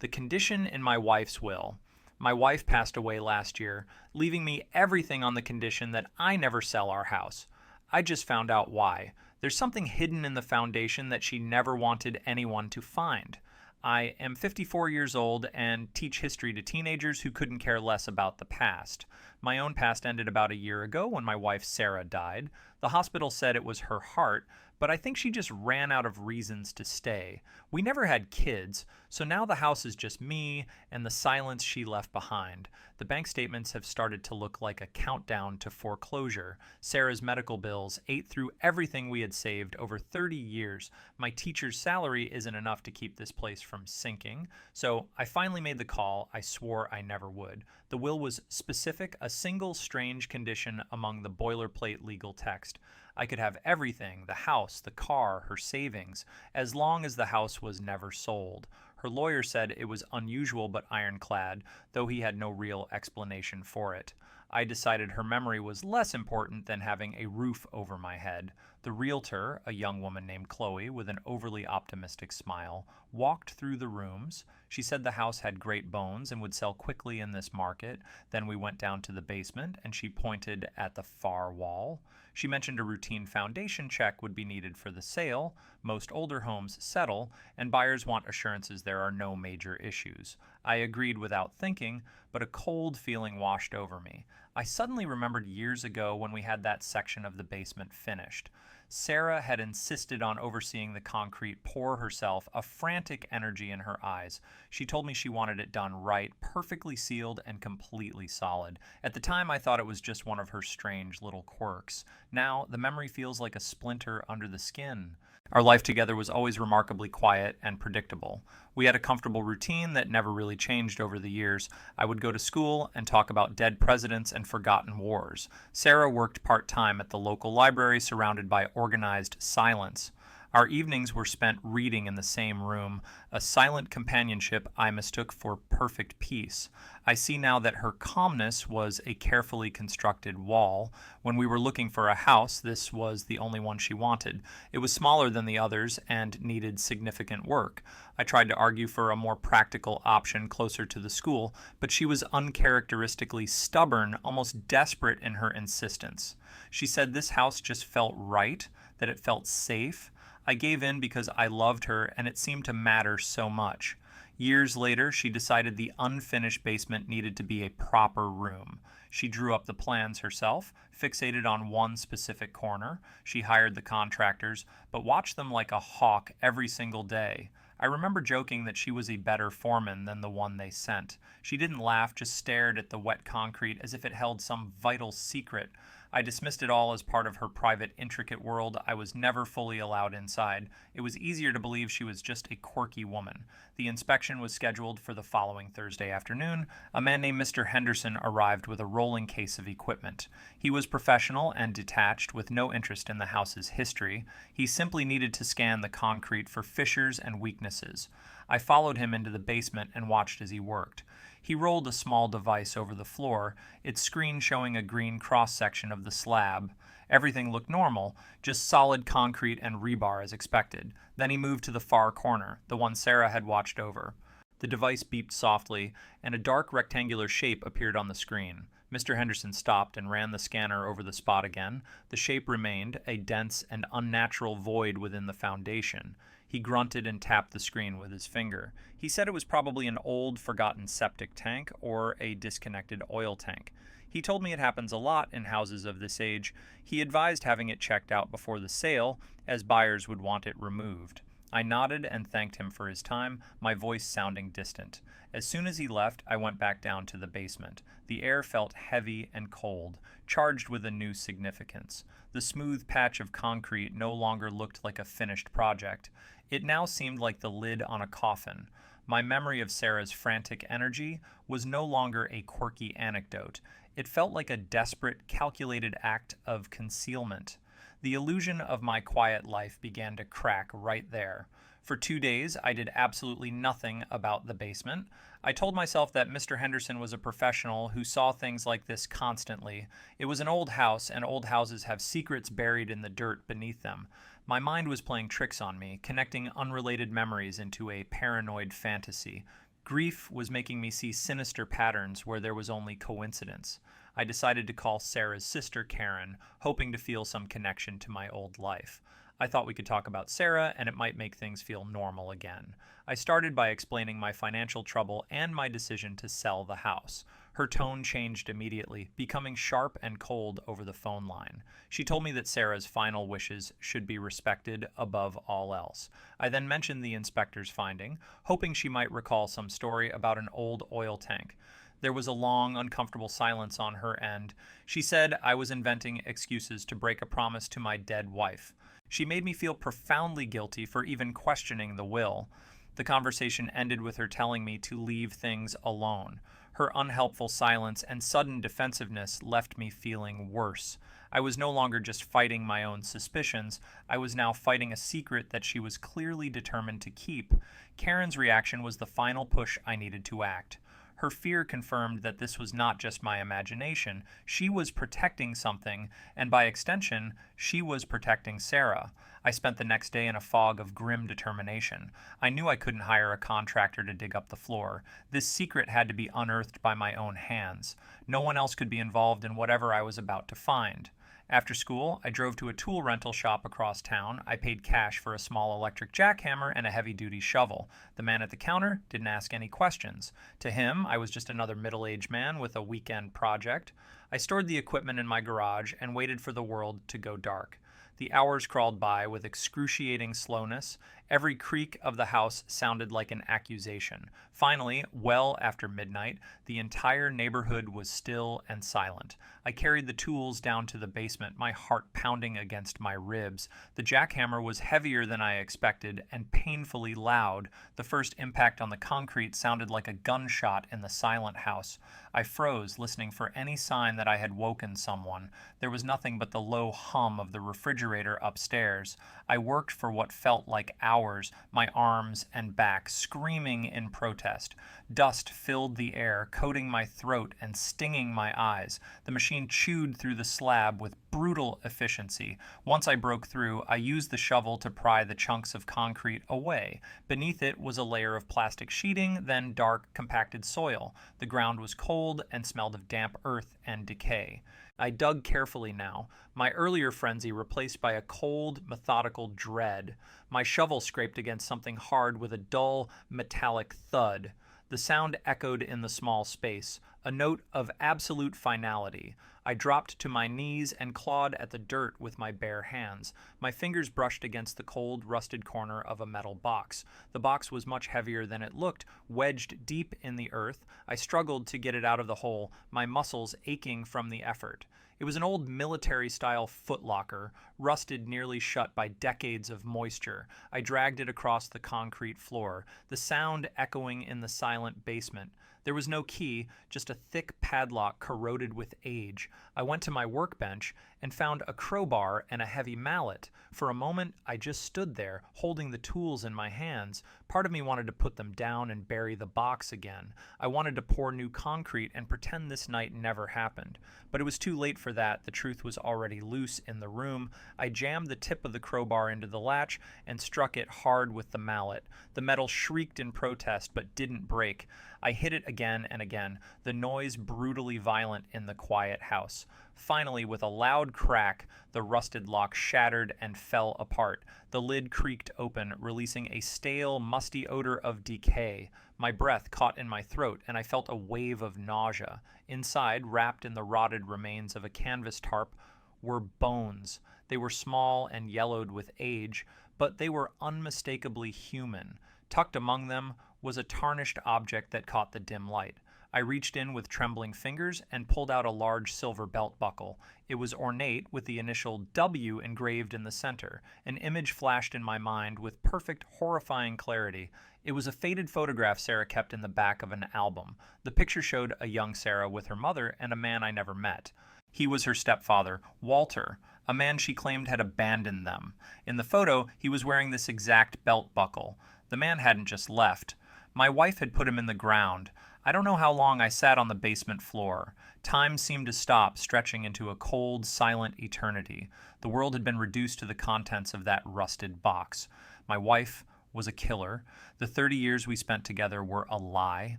The condition in my wife's will. My wife passed away last year, leaving me everything on the condition that I never sell our house. I just found out why. There's something hidden in the foundation that she never wanted anyone to find. I am 54 years old and teach history to teenagers who couldn't care less about the past. My own past ended about a year ago when my wife Sarah died. The hospital said it was her heart, but I think she just ran out of reasons to stay. We never had kids, so now the house is just me and the silence she left behind. The bank statements have started to look like a countdown to foreclosure. Sarah's medical bills ate through everything we had saved over 30 years. My teacher's salary isn't enough to keep this place from sinking, so I finally made the call I swore I never would. The will was specific, a single strange condition among the boilerplate legal text. I could have everything, the house, the car, her savings, as long as the house was never sold. Her lawyer said it was unusual but ironclad, though he had no real explanation for it. I decided her memory was less important than having a roof over my head. The realtor, a young woman named Chloe with an overly optimistic smile, walked through the rooms. She said the house had great bones and would sell quickly in this market. Then we went down to the basement and she pointed at the far wall. She mentioned a routine foundation check would be needed for the sale. Most older homes settle, and buyers want assurances there are no major issues. I agreed without thinking, but a cold feeling washed over me. I suddenly remembered years ago when we had that section of the basement finished. Sarah had insisted on overseeing the concrete pour herself, a frantic energy in her eyes. She told me she wanted it done right, perfectly sealed and completely solid. At the time, I thought it was just one of her strange little quirks. Now, the memory feels like a splinter under the skin. Our life together was always remarkably quiet and predictable. We had a comfortable routine that never really changed over the years. I would go to school and talk about dead presidents and forgotten wars. Sarah worked part-time at the local library, surrounded by organized silence. Our evenings were spent reading in the same room, a silent companionship I mistook for perfect peace. I see now that her calmness was a carefully constructed wall. When we were looking for a house, this was the only one she wanted. It was smaller than the others and needed significant work. I tried to argue for a more practical option closer to the school, but she was uncharacteristically stubborn, almost desperate in her insistence. She said this house just felt right, that it felt safe. I gave in because I loved her and it seemed to matter so much. Years later, she decided the unfinished basement needed to be a proper room. She drew up the plans herself, fixated on one specific corner. She hired the contractors, but watched them like a hawk every single day. I remember joking that she was a better foreman than the one they sent. She didn't laugh, just stared at the wet concrete as if it held some vital secret. I dismissed it all as part of her private, intricate world. I was never fully allowed inside. It was easier to believe she was just a quirky woman. The inspection was scheduled for the following Thursday afternoon. A man named Mr. Henderson arrived with a rolling case of equipment. He was professional and detached, with no interest in the house's history. He simply needed to scan the concrete for fissures and weaknesses. I followed him into the basement and watched as he worked. He rolled a small device over the floor, its screen showing a green cross-section of the slab. Everything looked normal, just solid concrete and rebar as expected. Then he moved to the far corner, the one Sarah had watched over. The device beeped softly, and a dark rectangular shape appeared on the screen. Mr. Henderson stopped and ran the scanner over the spot again. The shape remained, a dense and unnatural void within the foundation. He grunted and tapped the screen with his finger. He said it was probably an old, forgotten septic tank or a disconnected oil tank. He told me it happens a lot in houses of this age. He advised having it checked out before the sale, as buyers would want it removed. I nodded and thanked him for his time, my voice sounding distant. As soon as he left, I went back down to the basement. The air felt heavy and cold, charged with a new significance. The smooth patch of concrete no longer looked like a finished project. It now seemed like the lid on a coffin. My memory of Sarah's frantic energy was no longer a quirky anecdote. It felt like a desperate, calculated act of concealment. The illusion of my quiet life began to crack right there. For 2 days, I did absolutely nothing about the basement. I told myself that Mr. Henderson was a professional who saw things like this constantly. It was an old house, and old houses have secrets buried in the dirt beneath them. My mind was playing tricks on me, connecting unrelated memories into a paranoid fantasy. Grief was making me see sinister patterns where there was only coincidence. I decided to call Sarah's sister Karen, hoping to feel some connection to my old life. I thought we could talk about Sarah and it might make things feel normal again. I started by explaining my financial trouble and my decision to sell the house. Her tone changed immediately, becoming sharp and cold over the phone line. She told me that Sarah's final wishes should be respected above all else. I then mentioned the inspector's finding, hoping she might recall some story about an old oil tank. There was a long, uncomfortable silence on her end. She said I was inventing excuses to break a promise to my dead wife. She made me feel profoundly guilty for even questioning the will. The conversation ended with her telling me to leave things alone. Her unhelpful silence and sudden defensiveness left me feeling worse. I was no longer just fighting my own suspicions, I was now fighting a secret that she was clearly determined to keep. Karen's reaction was the final push I needed to act. Her fear confirmed that this was not just my imagination. She was protecting something, and by extension, she was protecting Sarah. I spent the next day in a fog of grim determination. I knew I couldn't hire a contractor to dig up the floor. This secret had to be unearthed by my own hands. No one else could be involved in whatever I was about to find. After school, I drove to a tool rental shop across town. I paid cash for a small electric jackhammer and a heavy-duty shovel. The man at the counter didn't ask any questions. To him, I was just another middle-aged man with a weekend project. I stored the equipment in my garage and waited for the world to go dark. The hours crawled by with excruciating slowness. Every creak of the house sounded like an accusation. Finally, well after midnight, the entire neighborhood was still and silent. I carried the tools down to the basement, my heart pounding against my ribs. The jackhammer was heavier than I expected and painfully loud. The first impact on the concrete sounded like a gunshot in the silent house. I froze, listening for any sign that I had woken someone. There was nothing but the low hum of the refrigerator upstairs. I worked for what felt like hours, my arms and back screaming in protest. Dust filled the air, coating my throat and stinging my eyes. The machine chewed through the slab with brutal efficiency. Once I broke through, I used the shovel to pry the chunks of concrete away. Beneath it was a layer of plastic sheeting, then dark, compacted soil. The ground was cold and smelled of damp earth and decay. I dug carefully now, my earlier frenzy replaced by a cold, methodical dread. My shovel scraped against something hard with a dull, metallic thud. The sound echoed in the small space, a note of absolute finality. I dropped to my knees and clawed at the dirt with my bare hands. My fingers brushed against the cold, rusted corner of a metal box. The box was much heavier than it looked, wedged deep in the earth. I struggled to get it out of the hole, my muscles aching from the effort. It was an old military-style footlocker, rusted nearly shut by decades of moisture. I dragged it across the concrete floor, the sound echoing in the silent basement. There was no key, just a thick padlock corroded with age. I went to my workbench and found a crowbar and a heavy mallet. For a moment, I just stood there, holding the tools in my hands. Part of me wanted to put them down and bury the box again. I wanted to pour new concrete and pretend this night never happened. But it was too late for that. The truth was already loose in the room. I jammed the tip of the crowbar into the latch and struck it hard with the mallet. The metal shrieked in protest but didn't break. I hit it again and again, the noise brutally violent in the quiet house. Finally, with a loud crack, the rusted lock shattered and fell apart. The lid creaked open, releasing a stale, musty odor of decay. My breath caught in my throat, and I felt a wave of nausea. Inside, wrapped in the rotted remains of a canvas tarp, were bones. They were small and yellowed with age, but they were unmistakably human. Tucked among them was a tarnished object that caught the dim light. I reached in with trembling fingers and pulled out a large silver belt buckle. It was ornate with the initial W engraved in the center. An image flashed in my mind with perfect, horrifying clarity. It was a faded photograph Sarah kept in the back of an album. The picture showed a young Sarah with her mother and a man I never met. He was her stepfather, Walter, a man she claimed had abandoned them. In the photo, he was wearing this exact belt buckle. The man hadn't just left. My wife had put him in the ground. I don't know how long I sat on the basement floor. Time seemed to stop, stretching into a cold, silent eternity. The world had been reduced to the contents of that rusted box. My wife was a killer. The 30 years we spent together were a lie.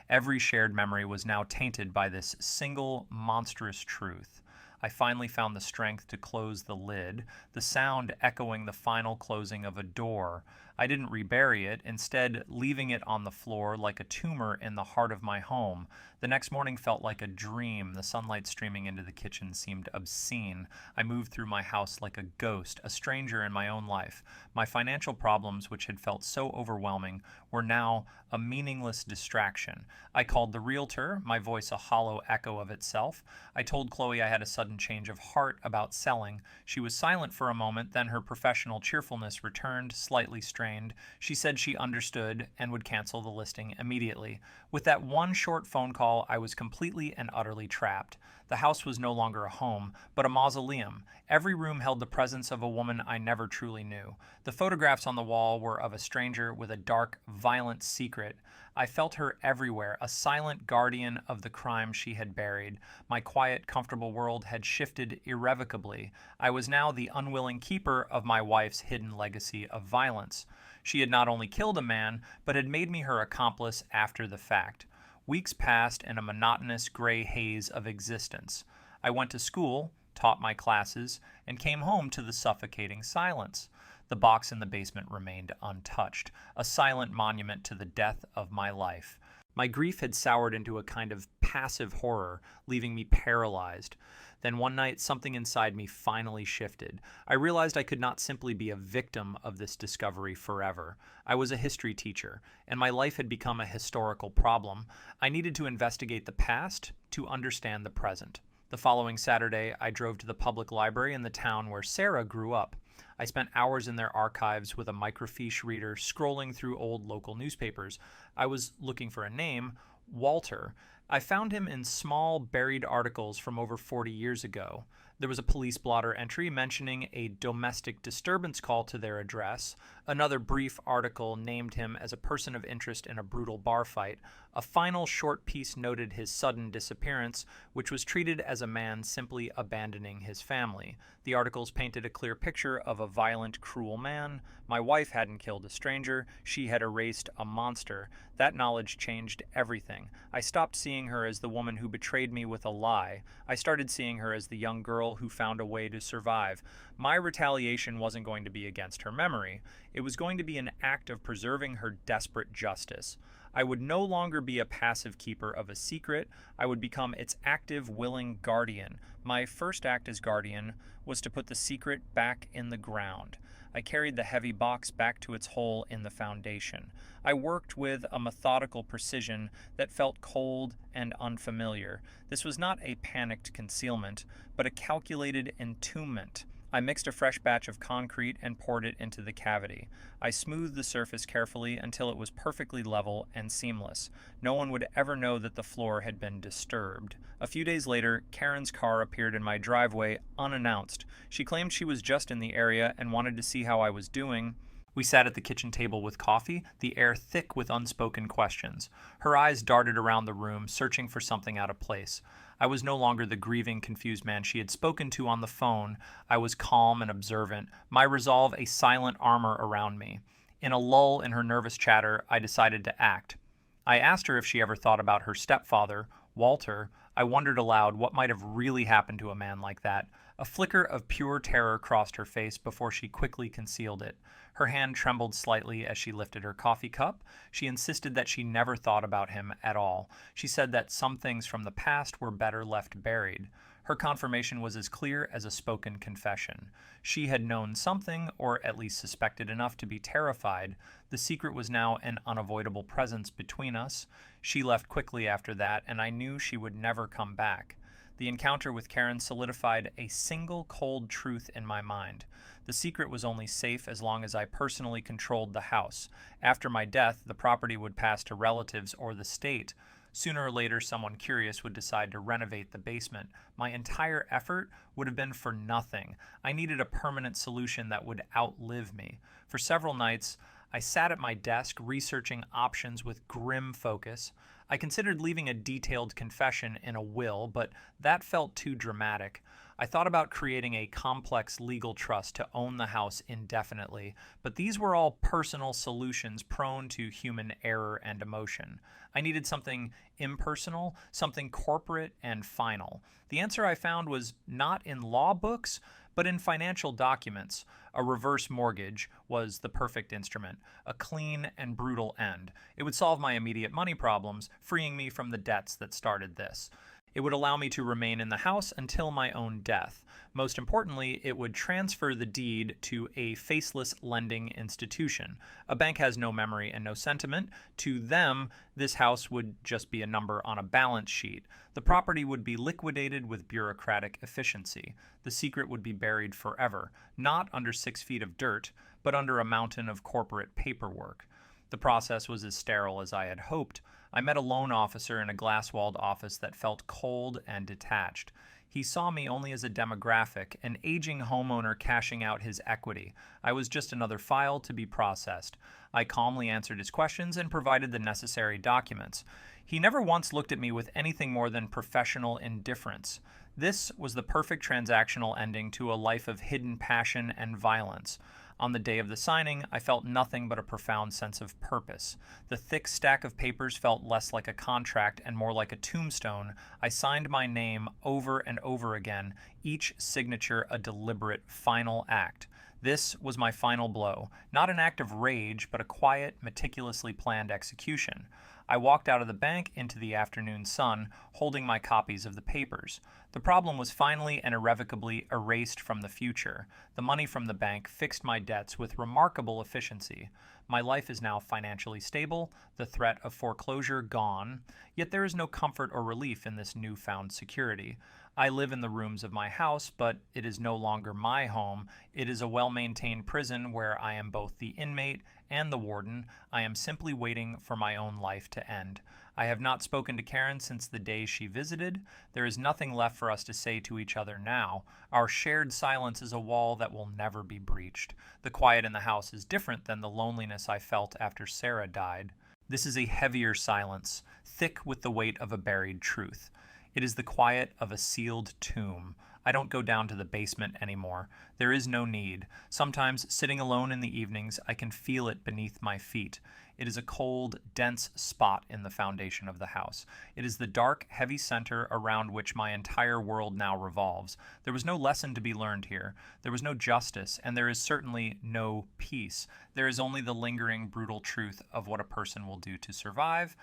Every shared memory was now tainted by this single monstrous truth. I finally found the strength to close the lid, the sound echoing the final closing of a door. I didn't rebury it, instead leaving it on the floor like a tumor in the heart of my home. The next morning felt like a dream. The sunlight streaming into the kitchen seemed obscene. I moved through my house like a ghost, a stranger in my own life. My financial problems, which had felt so overwhelming, were now a meaningless distraction. I called the realtor, my voice a hollow echo of itself. I told Chloe I had a sudden change of heart about selling. She was silent for a moment, then her professional cheerfulness returned, slightly strained. She said she understood and would cancel the listing immediately. With that one short phone call, I was completely and utterly trapped. The house was no longer a home, but a mausoleum. Every room held the presence of a woman I never truly knew. The photographs on the wall were of a stranger with a dark, violent secret. I felt her everywhere, a silent guardian of the crime she had buried. My quiet, comfortable world had shifted irrevocably. I was now the unwilling keeper of my wife's hidden legacy of violence. She had not only killed a man, but had made me her accomplice after the fact. Weeks passed in a monotonous gray haze of existence. I went to school, taught my classes, and came home to the suffocating silence. The box in the basement remained untouched, a silent monument to the death of my life. My grief had soured into a kind of passive horror, leaving me paralyzed. Then one night, something inside me finally shifted. I realized I could not simply be a victim of this discovery forever. I was a history teacher, and my life had become a historical problem. I needed to investigate the past to understand the present. The following Saturday, I drove to the public library in the town where Sarah grew up. I spent hours in their archives with a microfiche reader, scrolling through old local newspapers. I was looking for a name, Walter. I found him in small, buried articles from over 40 years ago. There was a police blotter entry mentioning a domestic disturbance call to their address. Another brief article named him as a person of interest in a brutal bar fight. A final short piece noted his sudden disappearance, which was treated as a man simply abandoning his family. The articles painted a clear picture of a violent, cruel man. My wife hadn't killed a stranger. She had erased a monster. That knowledge changed everything. I stopped seeing her as the woman who betrayed me with a lie. I started seeing her as the young girl who found a way to survive. My retaliation wasn't going to be against her memory. It was going to be an act of preserving her desperate justice. I would no longer be a passive keeper of a secret. I would become its active, willing guardian. My first act as guardian was to put the secret back in the ground. I carried the heavy box back to its hole in the foundation. I worked with a methodical precision that felt cold and unfamiliar. This was not a panicked concealment, but a calculated entombment. I mixed a fresh batch of concrete and poured it into the cavity. I smoothed the surface carefully until it was perfectly level and seamless. No one would ever know that the floor had been disturbed. A few days later, Karen's car appeared in my driveway unannounced. She claimed she was just in the area and wanted to see how I was doing. We sat at the kitchen table with coffee, the air thick with unspoken questions. Her eyes darted around the room, searching for something out of place. I was no longer the grieving, confused man she had spoken to on the phone. I was calm and observant, my resolve a silent armor around me. In a lull in her nervous chatter, I decided to act. I asked her if she ever thought about her stepfather, Walter. I wondered aloud what might have really happened to a man like that. A flicker of pure terror crossed her face before she quickly concealed it. Her hand trembled slightly as she lifted her coffee cup. She insisted that she never thought about him at all. She said that some things from the past were better left buried. Her confirmation was as clear as a spoken confession. She had known something, or at least suspected enough to be terrified. The secret was now an unavoidable presence between us. She left quickly after that, and I knew she would never come back. The encounter with Karen solidified a single cold truth in my mind. The secret was only safe as long as I personally controlled the house. After my death, the property would pass to relatives or the state. Sooner or later, someone curious would decide to renovate the basement. My entire effort would have been for nothing. I needed a permanent solution that would outlive me. For several nights, I sat at my desk researching options with grim focus. I considered leaving a detailed confession in a will, but that felt too dramatic. I thought about creating a complex legal trust to own the house indefinitely, but these were all personal solutions prone to human error and emotion. I needed something impersonal, something corporate and final. The answer I found was not in law books, but in financial documents. A reverse mortgage was the perfect instrument, a clean and brutal end. It would solve my immediate money problems, freeing me from the debts that started this. It would allow me to remain in the house until my own death. Most importantly, it would transfer the deed to a faceless lending institution. A bank has no memory and no sentiment. To them, this house would just be a number on a balance sheet. The property would be liquidated with bureaucratic efficiency. The secret would be buried forever, not under 6 feet of dirt, but under a mountain of corporate paperwork. The process was as sterile as I had hoped. I met a loan officer in a glass-walled office that felt cold and detached. He saw me only as a demographic, an aging homeowner cashing out his equity. I was just another file to be processed. I calmly answered his questions and provided the necessary documents. He never once looked at me with anything more than professional indifference. This was the perfect transactional ending to a life of hidden passion and violence. On the day of the signing, I felt nothing but a profound sense of purpose. The thick stack of papers felt less like a contract and more like a tombstone. I signed my name over and over again, each signature a deliberate, final act. This was my final blow, not an act of rage, but a quiet, meticulously planned execution. I walked out of the bank into the afternoon sun, holding my copies of the papers. The problem was finally and irrevocably erased from the future. The money from the bank fixed my debts with remarkable efficiency. My life is now financially stable, the threat of foreclosure gone, yet there is no comfort or relief in this newfound security. I live in the rooms of my house, but it is no longer my home. It is a well-maintained prison where I am both the inmate and the warden. I am simply waiting for my own life to end. I have not spoken to Karen since the day she visited. There is nothing left for us to say to each other now. Our shared silence is a wall that will never be breached. The quiet in the house is different than the loneliness I felt after Sarah died. This is a heavier silence, thick with the weight of a buried truth. It is the quiet of a sealed tomb. I don't go down to the basement anymore. There is no need. Sometimes, sitting alone in the evenings, I can feel it beneath my feet. It is a cold, dense spot in the foundation of the house. It is the dark, heavy center around which my entire world now revolves. There was no lesson to be learned here. There was no justice, and there is certainly no peace. There is only the lingering, brutal truth of what a person will do to survive.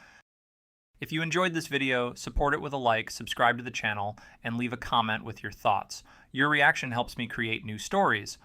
If you enjoyed this video, support it with a like, subscribe to the channel, and leave a comment with your thoughts. Your reaction helps me create new stories.